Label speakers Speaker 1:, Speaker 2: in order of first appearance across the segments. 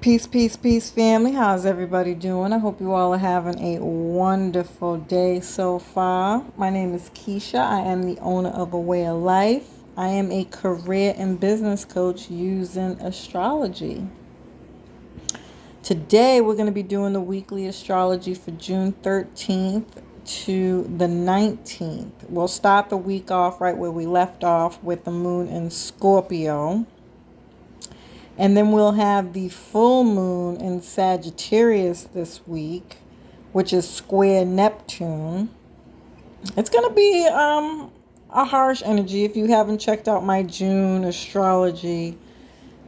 Speaker 1: Peace, peace, peace, family. How's everybody doing? I hope you all are having a wonderful day so far. My name is Keisha. I am the owner of A Way of Life. I am a career and business coach using astrology. Today, we're going to be doing the weekly astrology for June 13th to the 19th. We'll start the week off right where we left off with the moon in Scorpio. And then we'll have the full moon in Sagittarius this week, which is square Neptune. It's going to be a harsh energy. If you haven't checked out my June astrology,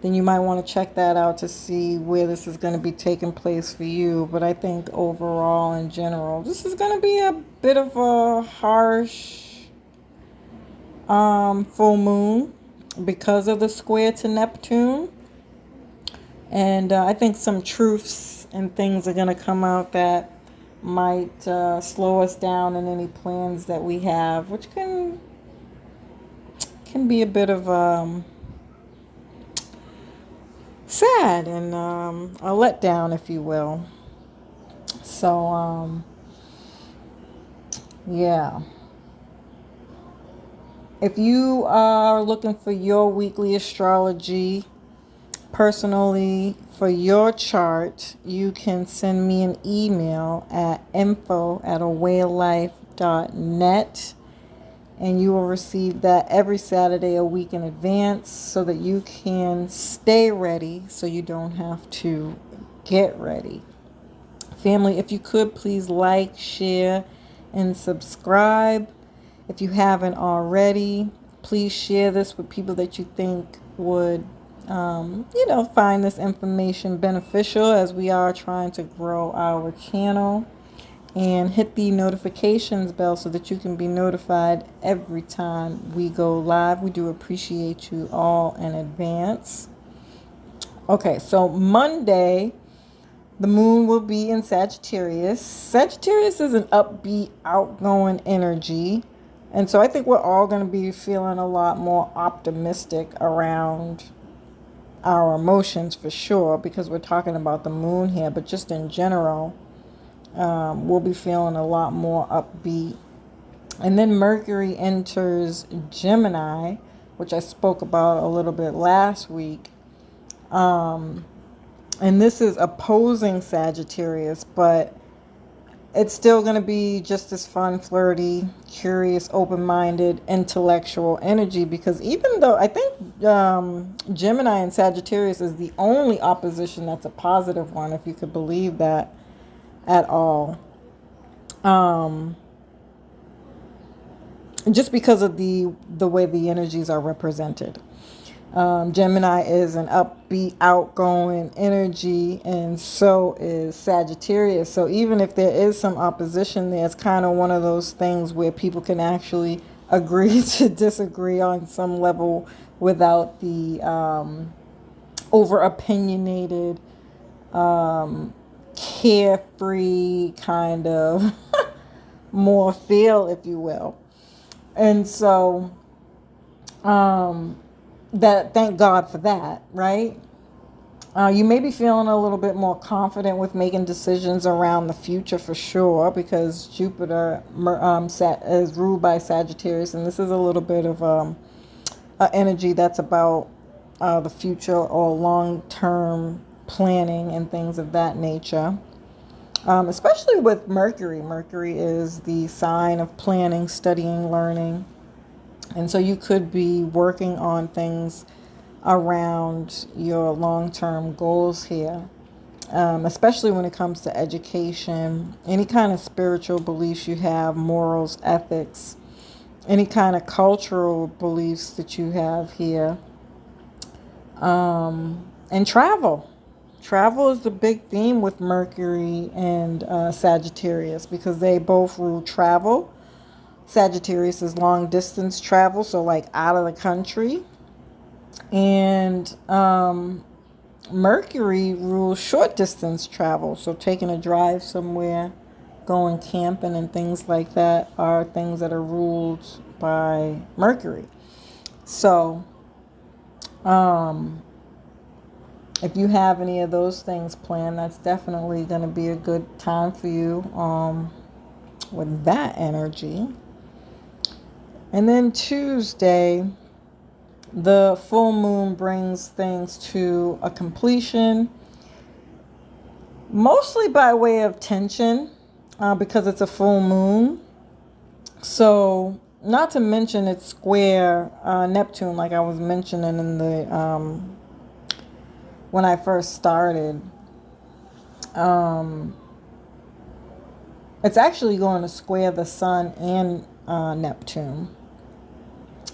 Speaker 1: then you might want to check that out to see where this is going to be taking place for you. But I think overall, in general, this is going to be a bit of a harsh full moon because of the square to Neptune. And I think some truths and things are going to come out that might slow us down in any plans that we have, which can be a bit of sad and a letdown, if you will. So, yeah. If you are looking for your weekly astrology, personally, for your chart, you can send me an email at info@awayoflife.net, and you will receive that every Saturday a week in advance so that you can stay ready so you don't have to get ready. Family, if you could please like, share, and subscribe. If you haven't already, please share this with people that you think would find this information beneficial, as we are trying to grow our channel. And hit the notifications bell so that you can be notified every time we go live. We do appreciate you all in advance. Okay, so Monday, the moon will be in Sagittarius. Sagittarius is an upbeat, outgoing energy. And so I think we're all going to be feeling a lot more optimistic around our emotions for sure, because we're talking about the moon here, but just in general, we'll be feeling a lot more upbeat. And then Mercury enters Gemini, which I spoke about a little bit last week. And this is opposing Sagittarius, but it's still going to be just as fun, flirty, curious, open-minded, intellectual energy, because even though I think Gemini and Sagittarius is the only opposition that's a positive one, if you could believe that at all. Just because of the way the energies are represented. Gemini is an upbeat, outgoing energy, and so is Sagittarius. So even if there is some opposition there, it's kind of one of those things where people can actually agree to disagree on some level without the over-opinionated, carefree kind of more feel, if you will. And so that, thank God for that, right? You may be feeling a little bit more confident with making decisions around the future for sure, because Jupiter is ruled by Sagittarius, and this is a little bit of an energy that's about the future or long-term planning and things of that nature. Especially with Mercury. Mercury is the sign of planning, studying, learning. And so you could be working on things around your long-term goals here, especially when it comes to education, any kind of spiritual beliefs you have, morals, ethics, any kind of cultural beliefs that you have here, and travel. Travel is the big theme with Mercury and Sagittarius, because they both rule travel. Sagittarius is long distance travel, so like out of the country. And Mercury rules short distance travel, so taking a drive somewhere, going camping and things like that are things that are ruled by Mercury. So if you have any of those things planned, that's definitely going to be a good time for you with that energy. And then Tuesday, the full moon brings things to a completion, mostly by way of tension, because it's a full moon. So, not to mention it's square Neptune, like I was mentioning in the when I first started. It's actually going to square the sun and Neptune.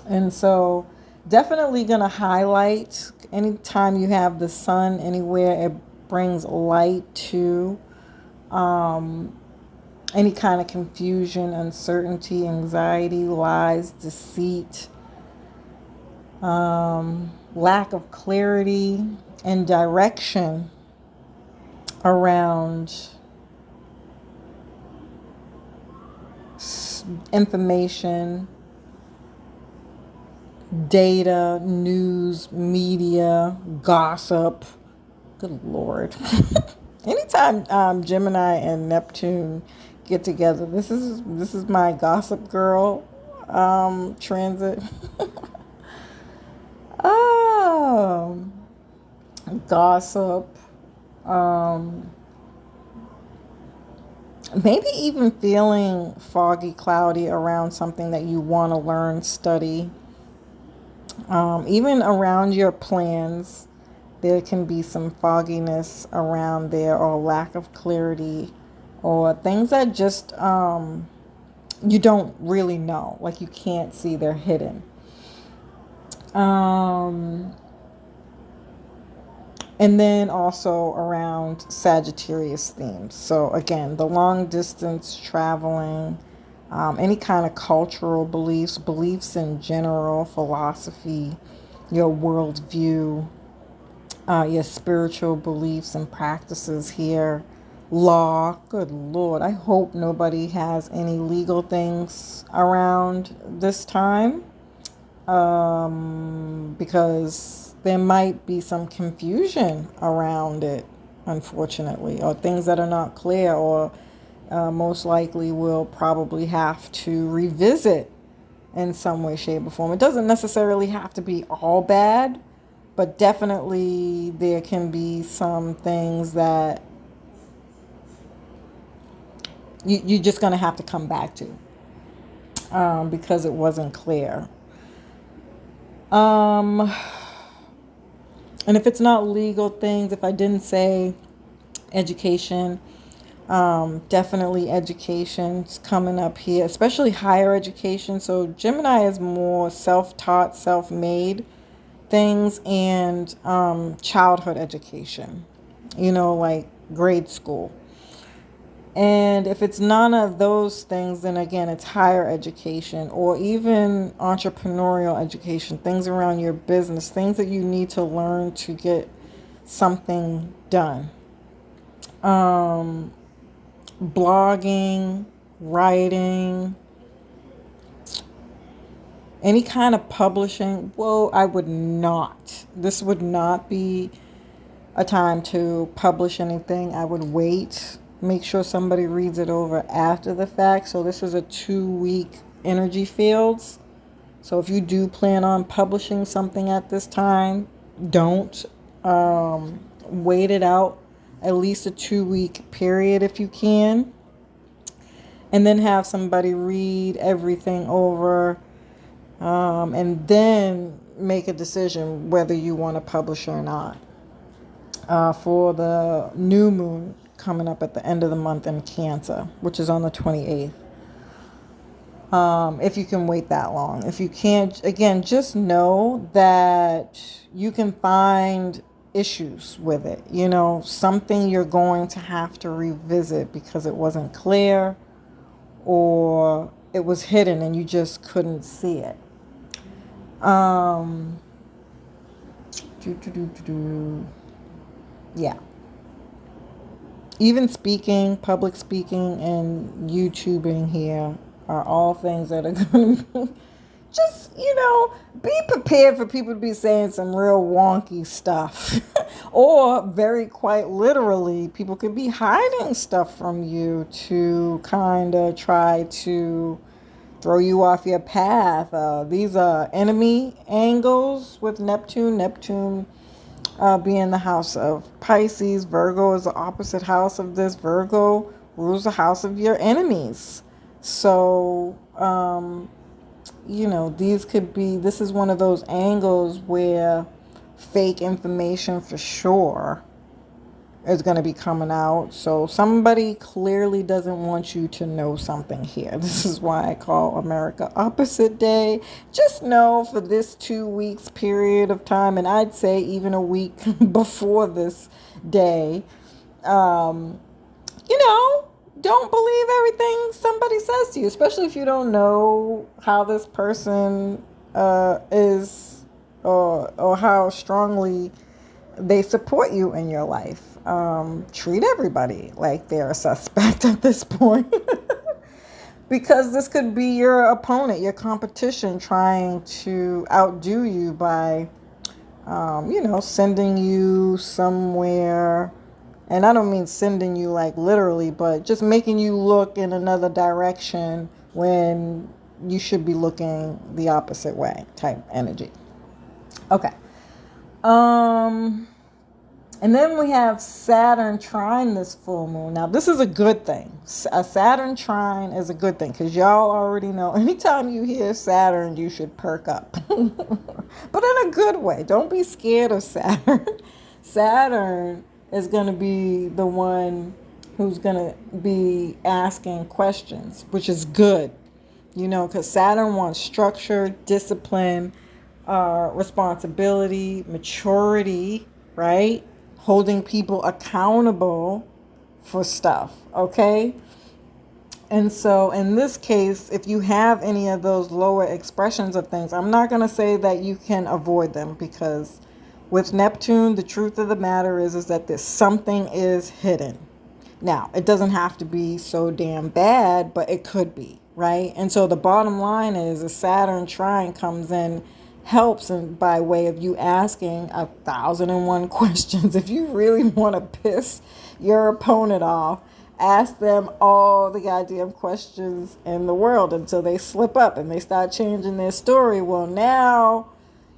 Speaker 1: And so definitely going to highlight anytime you have the sun anywhere, it brings light to any kind of confusion, uncertainty, anxiety, lies, deceit, lack of clarity and direction around information, data, news, media, gossip. Good Lord. Anytime Gemini and Neptune get together, this is my gossip girl transit. Gossip. Maybe even feeling foggy, cloudy around something that you want to learn, study. Even around your plans, there can be some fogginess around there, or lack of clarity, or things that just you don't really know, like you can't see, they're hidden. And then also around Sagittarius themes. So again, the long distance traveling, any kind of cultural beliefs in general, philosophy, your worldview, your spiritual beliefs and practices here, law. Good Lord, I hope nobody has any legal things around this time, because there might be some confusion around it, unfortunately, or things that are not clear, or most likely will probably have to revisit in some way, shape, or form. It doesn't necessarily have to be all bad, but definitely there can be some things that you're just going to have to come back to, because it wasn't clear. And if it's not legal things, if I didn't say education, definitely education's coming up here, especially higher education. So Gemini is more self-taught, self-made things, and childhood education, like grade school. And if it's none of those things, then again, it's higher education, or even entrepreneurial education, things around your business, things that you need to learn to get something done. Blogging, writing, any kind of publishing. Whoa, this would not be a time to publish anything. I would wait. Make sure somebody reads it over after the fact. So this is a 2-week energy fields. So if you do plan on publishing something at this time, don't. Wait it out at least a 2-week period if you can. And then have somebody read everything over, and then make a decision whether you want to publish or not. For the new moon coming up at the end of the month in Cancer, which is on the 28th. If you can wait that long. If you can't, again, just know that you can find issues with it. Something you're going to have to revisit because it wasn't clear, or it was hidden and you just couldn't see it. Yeah. Even speaking, public speaking, and YouTubing here are all things that are going to just, be prepared for people to be saying some real wonky stuff. Or very quite literally, people could be hiding stuff from you to kind of try to throw you off your path. These are enemy angles with Neptune. Neptune being the house of Pisces. Virgo is the opposite house of this. Virgo rules the house of your enemies. So, this is one of those angles where fake information for sure is going to be coming out. So somebody clearly doesn't want you to know something here. This is why I call America opposite day. Just know for this 2 weeks period of time, and I'd say even a week before this day, don't believe everything somebody says to you, especially if you don't know how this person is, or how strongly they support you in your life. Treat everybody like they're a suspect at this point. Because this could be your opponent, your competition, trying to outdo you by, sending you somewhere. And I don't mean sending you like literally, but just making you look in another direction when you should be looking the opposite way type energy. Okay. And then we have Saturn trine this full moon. Now, this is a good thing. A Saturn trine is a good thing because y'all already know anytime you hear Saturn, you should perk up. But in a good way. Don't be scared of Saturn. Saturn is going to be the one who's going to be asking questions, which is good. Because Saturn wants structure, discipline, responsibility, maturity, right? Holding people accountable for stuff, okay? And so in this case, if you have any of those lower expressions of things, I'm not going to say that you can avoid them, because with Neptune, the truth of the matter is that there's something is hidden. Now, it doesn't have to be so damn bad, but it could be, right? And so the bottom line is a Saturn trine comes in, helps by way of you asking 1,001 questions. If you really want to piss your opponent off, ask them all the goddamn questions in the world until they slip up and they start changing their story. Well, now,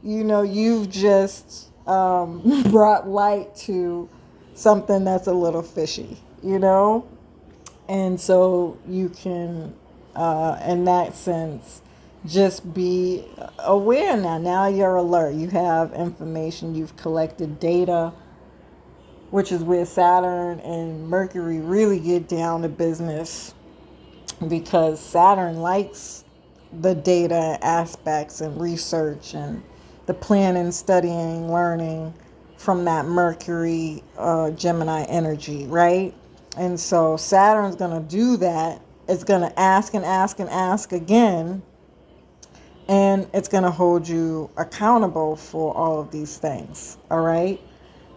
Speaker 1: you've just brought light to something that's a little fishy, And so you can, in that sense, just be aware now. Now you're alert. You have information. You've collected data, which is where Saturn and Mercury really get down to business, because Saturn likes the data aspects and research and the planning, studying, learning from that Mercury, Gemini energy, right? And so Saturn's going to do that. It's going to ask and ask and ask again. And it's going to hold you accountable for all of these things. All right.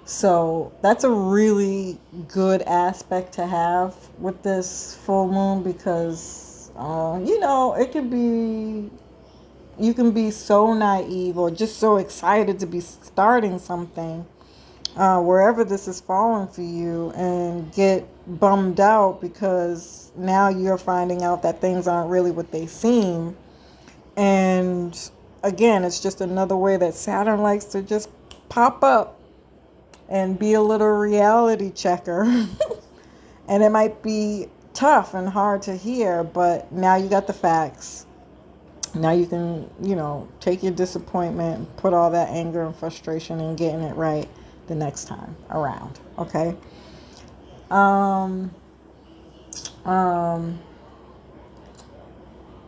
Speaker 1: So that's a really good aspect to have with this full moon, because, it could be, you can be so naive or just so excited to be starting something, wherever this is falling for you, and get bummed out because now you're finding out that things aren't really what they seem. And again, it's just another way that Saturn likes to just pop up and be a little reality checker. And it might be tough and hard to hear, but now you got the facts. Now you can, take your disappointment, put all that anger and frustration in getting it right the next time around. Okay.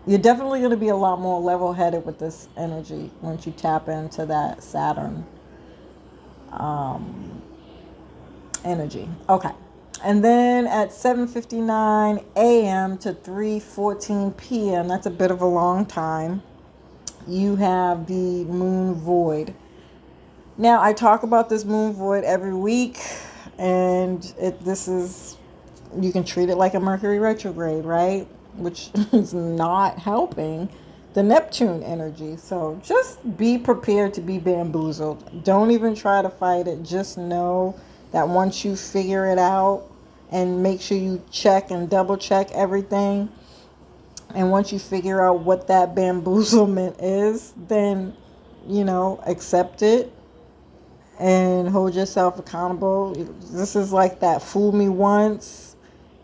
Speaker 1: You're definitely going to be a lot more level-headed with this energy once you tap into that Saturn energy. Okay. And then at 7:59 a.m. to 3:14 p.m., that's a bit of a long time, you have the moon void. Now, I talk about this moon void every week, and you can treat it like a Mercury retrograde, right? Which is not helping the Neptune energy. So just be prepared to be bamboozled. Don't even try to fight it. Just know that once you figure it out, and make sure you check and double check everything, and once you figure out what that bamboozlement is, then, accept it and hold yourself accountable. This is like that fool me once,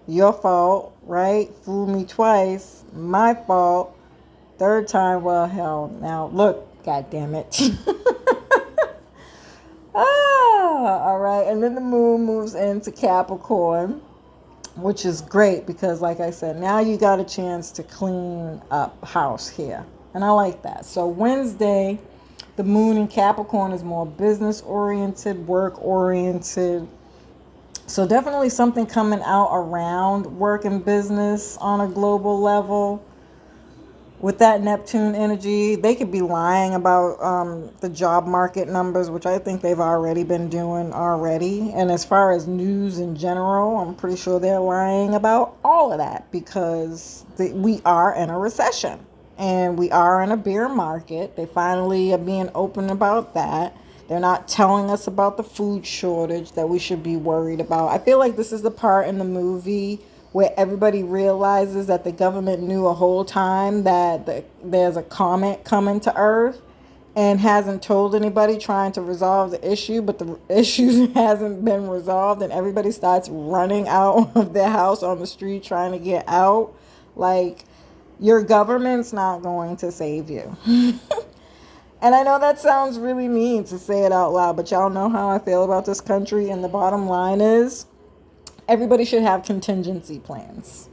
Speaker 1: your fault, right? Fool me twice, my fault. Third time, well, hell, now look, god damn it. All right. And then the moon moves into Capricorn, which is great because, like I said, now you got a chance to clean up house here. And I like that. So Wednesday, the moon in Capricorn is more business oriented, work oriented. So definitely something coming out around work and business on a global level. With that Neptune energy, they could be lying about the job market numbers, which I think they've already been doing already. And as far as news in general, I'm pretty sure they're lying about all of that because we are in a recession and we are in a bear market. They finally are being open about that. They're not telling us about the food shortage that we should be worried about. I feel like this is the part in the movie where everybody realizes that the government knew a whole time that there's a comet coming to Earth and hasn't told anybody, trying to resolve the issue, but the issue hasn't been resolved, and everybody starts running out of their house on the street trying to get out. Like, your government's not going to save you. And I know that sounds really mean to say it out loud, but y'all know how I feel about this country, and the bottom line is, everybody should have contingency plans.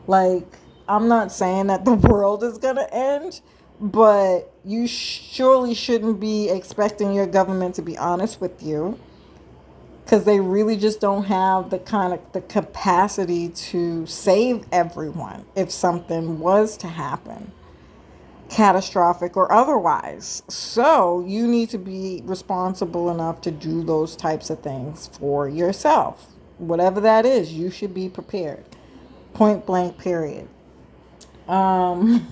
Speaker 1: Like, I'm not saying that the world is going to end, but you surely shouldn't be expecting your government to be honest with you, because they really just don't have the capacity to save everyone if something was to happen, catastrophic or otherwise. So you need to be responsible enough to do those types of things for yourself. Whatever that is, you should be prepared. Point blank, period. And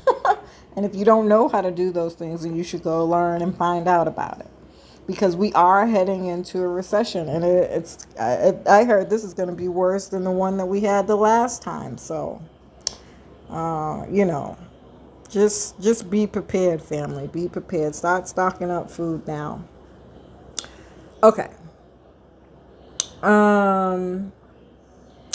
Speaker 1: if you don't know how to do those things, then you should go learn and find out about it. Because we are heading into a recession, and I heard this is going to be worse than the one that we had the last time. So, just be prepared, family. Be prepared. Start stocking up food now. Okay. On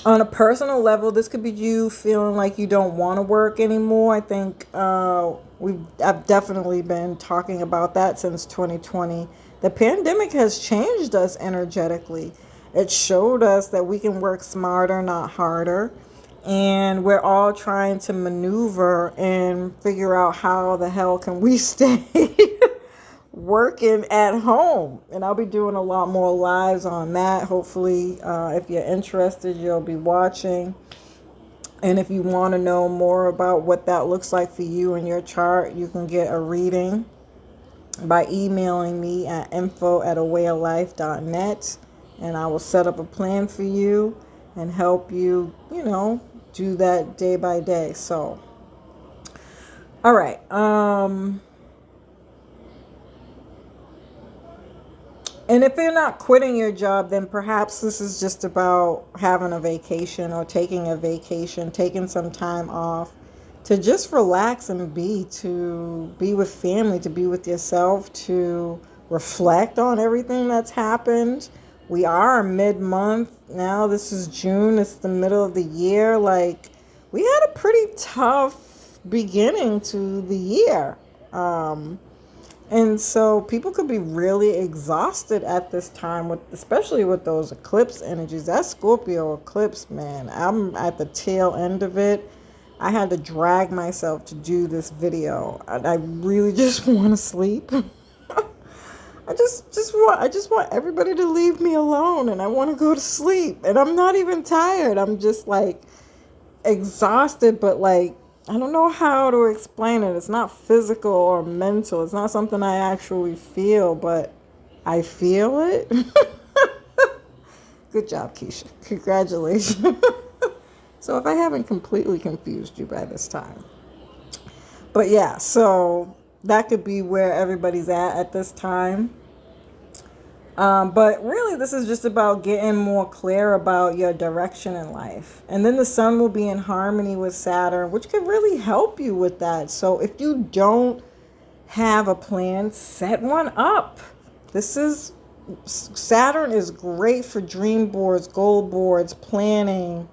Speaker 1: a personal level, this could be you feeling like you don't want to work anymore. I think I've definitely been talking about that since 2020. The pandemic has changed us energetically. It showed us that we can work smarter, not harder. And we're all trying to maneuver and figure out how the hell can we stay working at home. And I'll be doing a lot more lives on that. Hopefully, if you're interested, you'll be watching. And if you want to know more about what that looks like for you and your chart, you can get a reading by emailing me at info@awayoflife.net, and I will set up a plan for you and help you, do that day by day. So, all right. And if you're not quitting your job, then perhaps this is just about having a vacation or taking a vacation, taking some time off to just relax and to be with family, to be with yourself, to reflect on everything that's happened. We are mid-month now. This is June. It's the middle of the year. Like, we had a pretty tough beginning to the year. And so people could be really exhausted at this time, especially with those eclipse energies. That Scorpio eclipse, man, I'm at the tail end of it. I had to drag myself to do this video. I really just want to sleep. I just want everybody to leave me alone, and I want to go to sleep. And I'm not even tired. I'm just like exhausted, but like, I don't know how to explain it. It's not physical or mental. It's not something I actually feel, but I feel it. Good job, Keisha. Congratulations. So if I haven't completely confused you by this time. But yeah, so that could be where everybody's at this time. But really, this is just about getting more clear about your direction in life. And then the sun will be in harmony with Saturn, which could really help you with that. So if you don't have a plan, set one up. This is Saturn is great for dream boards, goal boards, planning,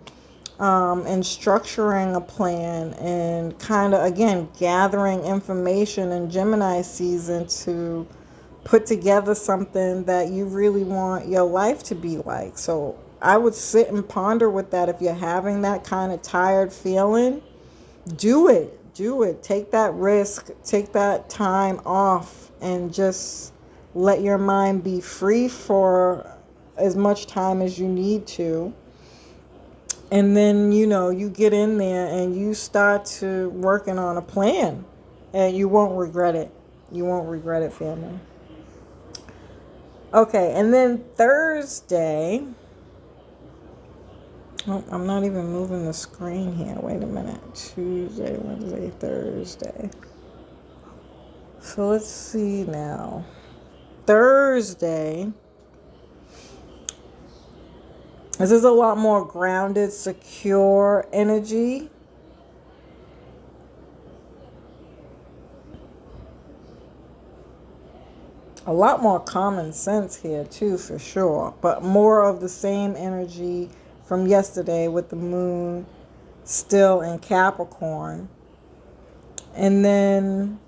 Speaker 1: and structuring a plan, and kind of, again, gathering information in Gemini season to put together something that you really want your life to be like. So I would sit and ponder with that. If you're having that kind of tired feeling, do it. Do it. Take that risk. Take that time off and just let your mind be free for as much time as you need to. And then, you get in there and you start to working on a plan, and you won't regret it. You won't regret it, family. Okay, and then Thursday. Oh, I'm not even moving the screen here. Wait a minute. Tuesday, Wednesday, Thursday. So let's see now. Thursday. This is a lot more grounded, secure energy. A lot more common sense here too, for sure. But more of the same energy from yesterday with the moon still in Capricorn. And then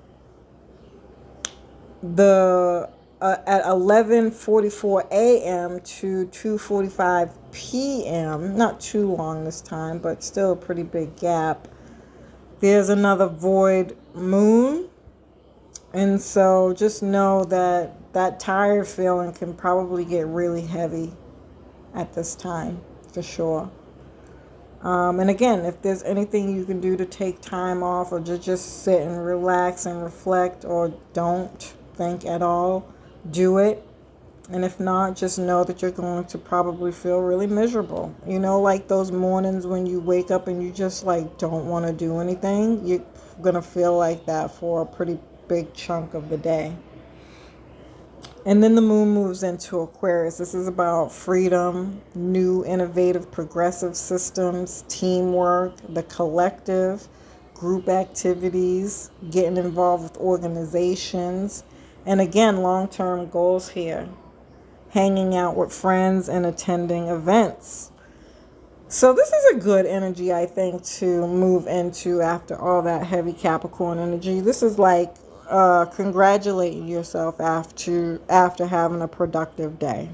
Speaker 1: at 11:44 a.m. to 2:45 p.m., not too long this time, but still a pretty big gap, there's another void moon. And so just know that tired feeling can probably get really heavy at this time, for sure. And again, if there's anything you can do to take time off, or to just sit and relax and reflect, or don't think at all, do it. And if not, just know that you're going to probably feel really miserable. Like those mornings when you wake up and you just don't want to do anything. You're going to feel like that for a pretty big chunk of the day. And then the moon moves into Aquarius. This is about freedom, new, innovative, progressive systems, teamwork, the collective, group activities, getting involved with organizations, and again, long-term goals here, hanging out with friends and attending events. So this is a good energy, I think, to move into after all that heavy Capricorn energy. This is like congratulating yourself after having a productive day.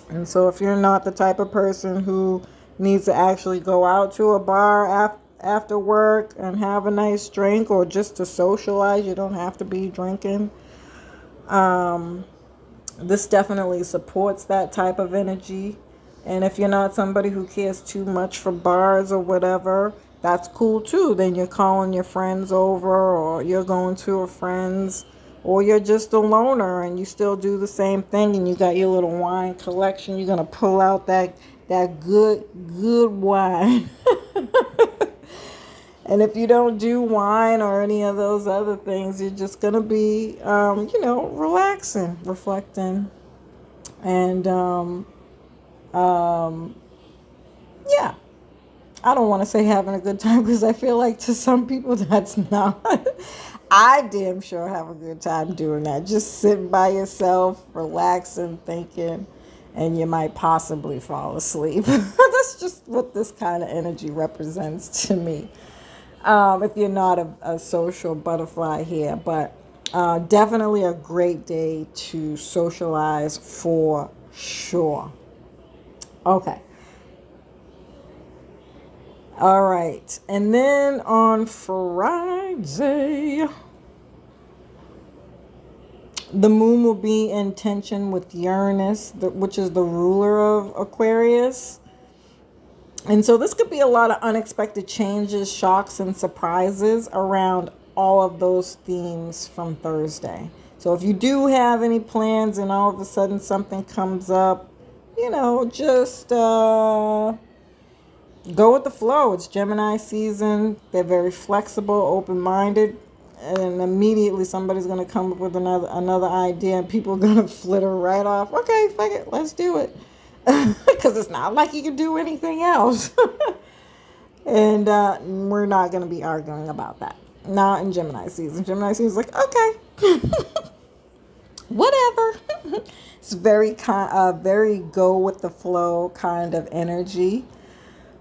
Speaker 1: And so if you're not the type of person who needs to actually go out to a bar after work and have a nice drink, or just to socialize, you don't have to be drinking. This definitely supports that type of energy. And if you're not somebody who cares too much for bars or whatever, that's cool too. Then you're calling your friends over, or you're going to a friend's, or you're just a loner and you still do the same thing, and you got your little wine collection. You're going to pull out that good wine. And if you don't do wine or any of those other things, you're just going to be, relaxing, reflecting, and, yeah. I don't want to say having a good time, because I feel like to some people that's not. I damn sure have a good time doing that. Just sitting by yourself, relaxing, thinking, and you might possibly fall asleep. That's just what this kind of energy represents to me. If you're not a social butterfly here, but definitely a great day to socialize for sure. Okay. All right. And then on Friday, the moon will be in tension with Uranus, which is the ruler of Aquarius. And so this could be a lot of unexpected changes, shocks, and surprises around all of those themes from Thursday. So if you do have any plans and all of a sudden something comes up, just go with the flow. It's Gemini season. They're very flexible, open-minded, and immediately somebody's going to come up with another idea, and people are going to flitter right off. Okay, fuck it, let's do it. Because it's not like you can do anything else. And we're not going to be arguing about that. Not in Gemini season. Gemini season is like, okay, whatever. It's very very go with the flow kind of energy,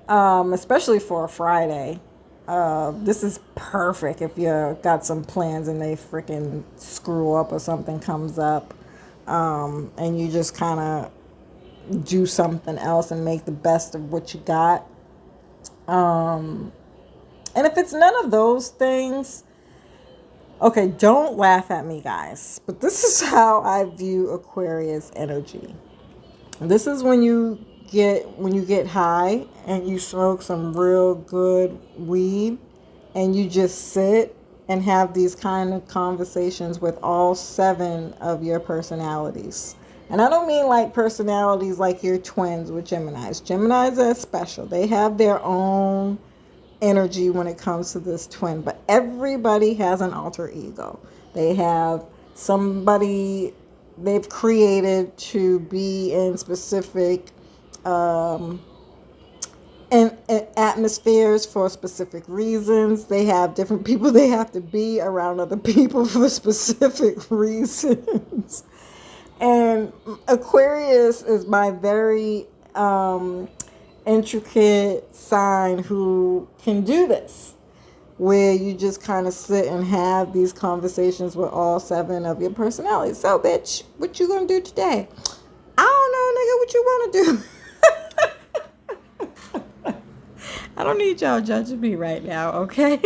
Speaker 1: especially for a Friday. This is perfect if you got some plans and they freaking screw up or something comes up, and you just kind of do something else and make the best of what you got. And if it's none of those things, okay, don't laugh at me, guys, but this is how I view Aquarius energy. This is when you get high and you smoke some real good weed and you just sit and have these kind of conversations with all 7 of your personalities. And I don't mean like personalities like your twins with Geminis. Geminis are special. They have their own energy when it comes to this twin, but everybody has an alter ego. They have somebody they've created to be in specific in atmospheres for specific reasons. They have different people they have to be around other people for specific reasons. And Aquarius is my very intricate sign who can do this, where you just kind of sit and have these conversations with all 7 of your personalities. So, bitch, what you gonna do today? I don't know, nigga, what you want to do? I don't need y'all judging me right now, okay?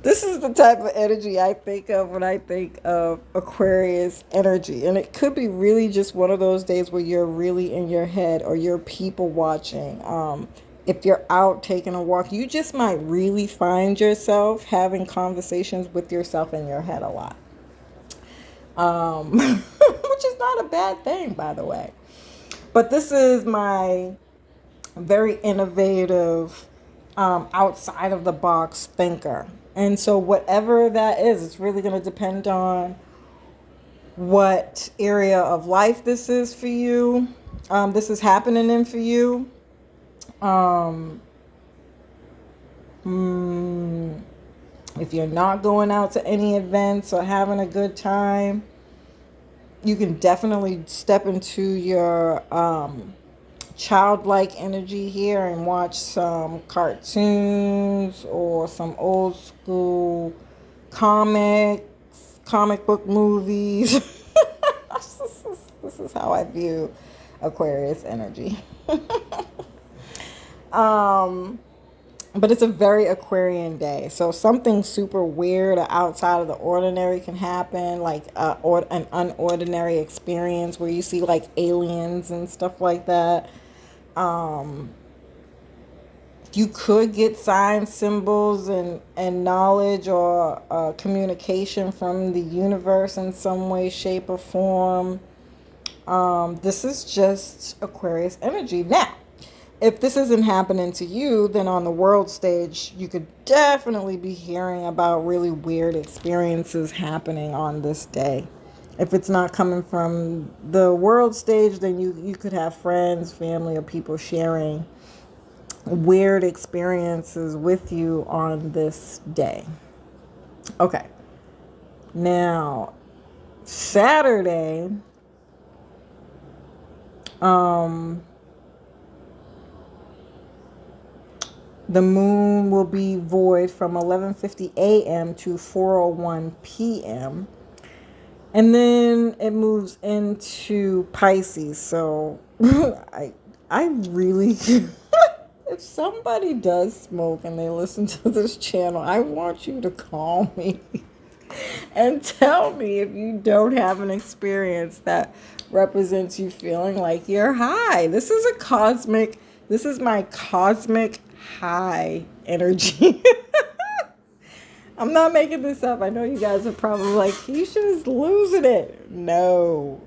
Speaker 1: This is the type of energy I think of when I think of Aquarius energy. And it could be really just one of those days where you're really in your head or you're people watching. If you're out taking a walk, you just might really find yourself having conversations with yourself in your head a lot. Which is not a bad thing, by the way. But this is my very innovative, outside of the box thinker. And so whatever that is, it's really going to depend on what area of life this is for you. This is happening in for you. If you're not going out to any events or having a good time, you can definitely step into your childlike energy here and watch some cartoons or some old school comic book movies. This is how I view Aquarius energy. But it's a very Aquarian day. So something super weird or outside of the ordinary can happen, like an unordinary experience where you see like aliens and stuff like that. You could get signs, symbols, and knowledge or communication from the universe in some way, shape, or form. This is just Aquarius energy. Now, if this isn't happening to you, then on the world stage, you could definitely be hearing about really weird experiences happening on this day. If it's not coming from the world stage, then you could have friends, family, or people sharing weird experiences with you on this day. Okay. Now, Saturday, the moon will be void from 11:50 a.m. to 4:01 p.m. And then it moves into Pisces. So I really, if somebody does smoke and they listen to this channel, I want you to call me and tell me if you don't have an experience that represents you feeling like you're high. This is my cosmic high energy. I'm not making this up. I know you guys are probably like, Keisha's losing it. No,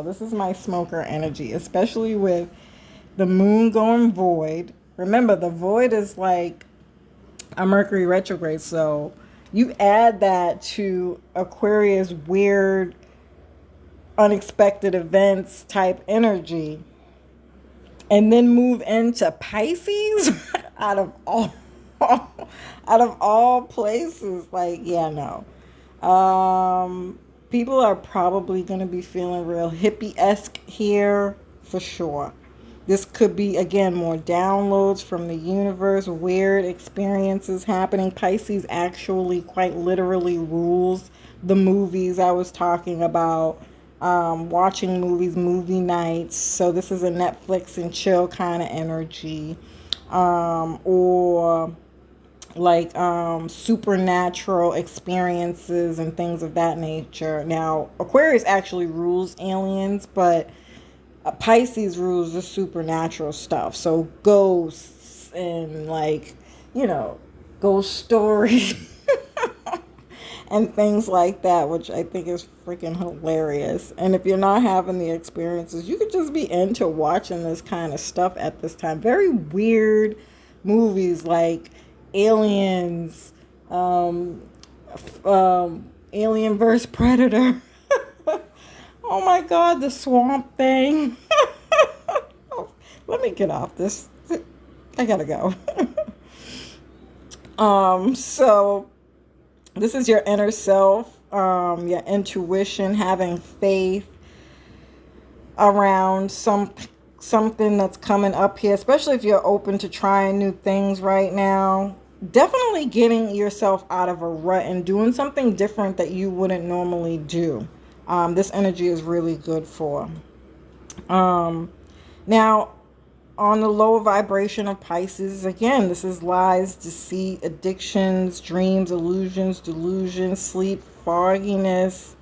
Speaker 1: this is my smoker energy, especially with the moon going void. Remember, the void is like a Mercury retrograde. So you add that to Aquarius weird, unexpected events type energy, and then move into Pisces out of all out of all places. Like, yeah, no. People are probably going to be feeling real hippie-esque here for sure. This could be, again, more downloads from the universe, weird experiences happening. Pisces actually quite literally rules the movies I was talking about. Watching movies, movie nights. So this is a Netflix and chill kind of energy. Or like supernatural experiences and things of that nature. Now, Aquarius actually rules aliens, but Pisces rules the supernatural stuff. So ghosts and like, you know, ghost stories and things like that, which I think is freaking hilarious. And if you're not having the experiences, you could just be into watching this kind of stuff at this time. Very weird movies like Aliens, Alien vs. Predator. Oh my God, the Swamp Thing. Let me get off this. I gotta go. So this is your inner self, your intuition, having faith around something that's coming up here, especially if you're open to trying new things right now. Definitely getting yourself out of a rut and doing something different that you wouldn't normally do. This energy is really good for. Now, on the lower vibration of Pisces, again, this is lies, deceit, addictions, dreams, illusions, delusions, sleep, fogginess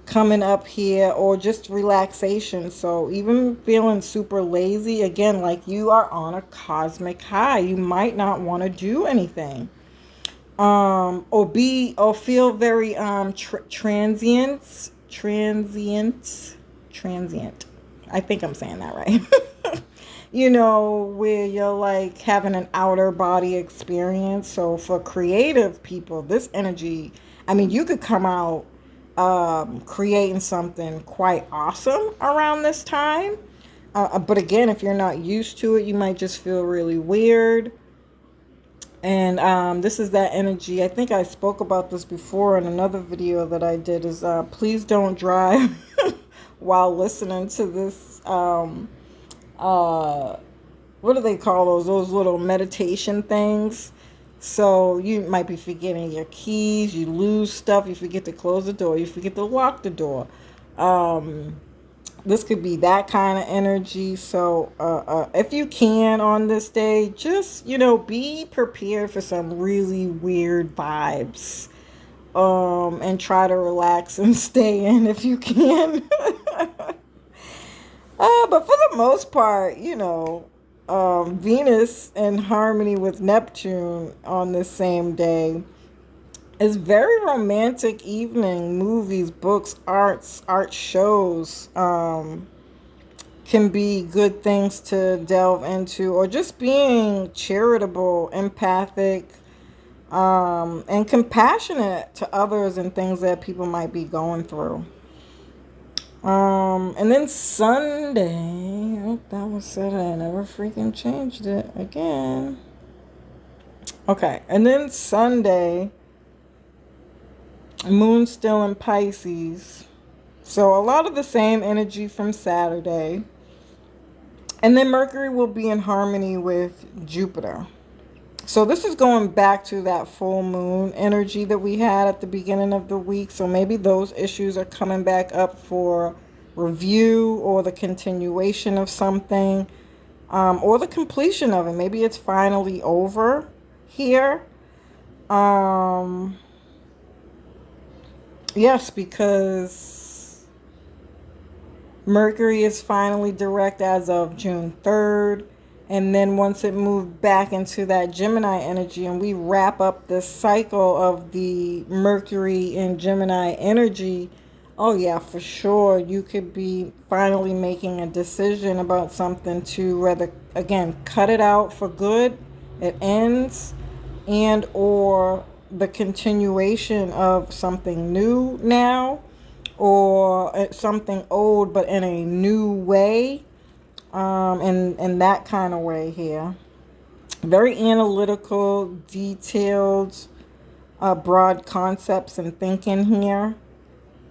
Speaker 1: coming up here, or just relaxation. So even feeling super lazy, again, like you are on a cosmic high. You might not want to do anything. Or feel very transient. I think I'm saying that right. You know, where you're like having an outer body experience. So for creative people, this energy, I mean, you could come out creating something quite awesome around this time. But again, if you're not used to it, you might just feel really weird. And this is that energy. I think I spoke about this before in another video that I did, is please don't drive while listening to this. What do they call those little meditation things? So you might be forgetting your keys, you lose stuff, you forget to close the door, you forget to lock the door. This could be that kind of energy. So if you can on this day, just, you know, be prepared for some really weird vibes. And try to relax and stay in if you can. But for the most part, you know, Venus in harmony with Neptune on this same day is very romantic evening. Movies, books, art shows can be good things to delve into, or just being charitable, empathic, and compassionate to others and things that people might be going through. And then Sunday, oh, that was Saturday, I never freaking changed it again. Okay, and then Sunday, moon still in Pisces. So a lot of the same energy from Saturday. And then Mercury will be in harmony with Jupiter. So this is going back to that full moon energy that we had at the beginning of the week. So maybe those issues are coming back up for review, or the continuation of something, or the completion of it. Maybe it's finally over here. Yes, because Mercury is finally direct as of June 3rd. And then once it moved back into that Gemini energy, and we wrap up this cycle of the Mercury in Gemini energy, Oh, yeah, for sure. You could be finally making a decision about something to whether, again, cut it out for good, it ends, and or the continuation of something new now, or something old but in a new way, in that kind of way here. Very analytical, detailed, broad concepts and thinking here.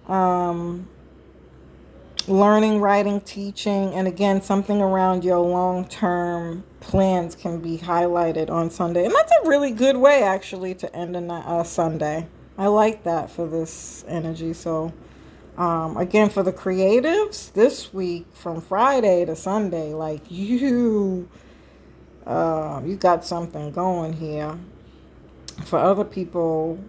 Speaker 1: Um, Learning, writing, teaching, and again, something around your long term plans can be highlighted on Sunday. And that's a really good way, actually, to end a Sunday. I like that for this energy. So, again, for the creatives, this week from Friday to Sunday, like you got something going here. For other people,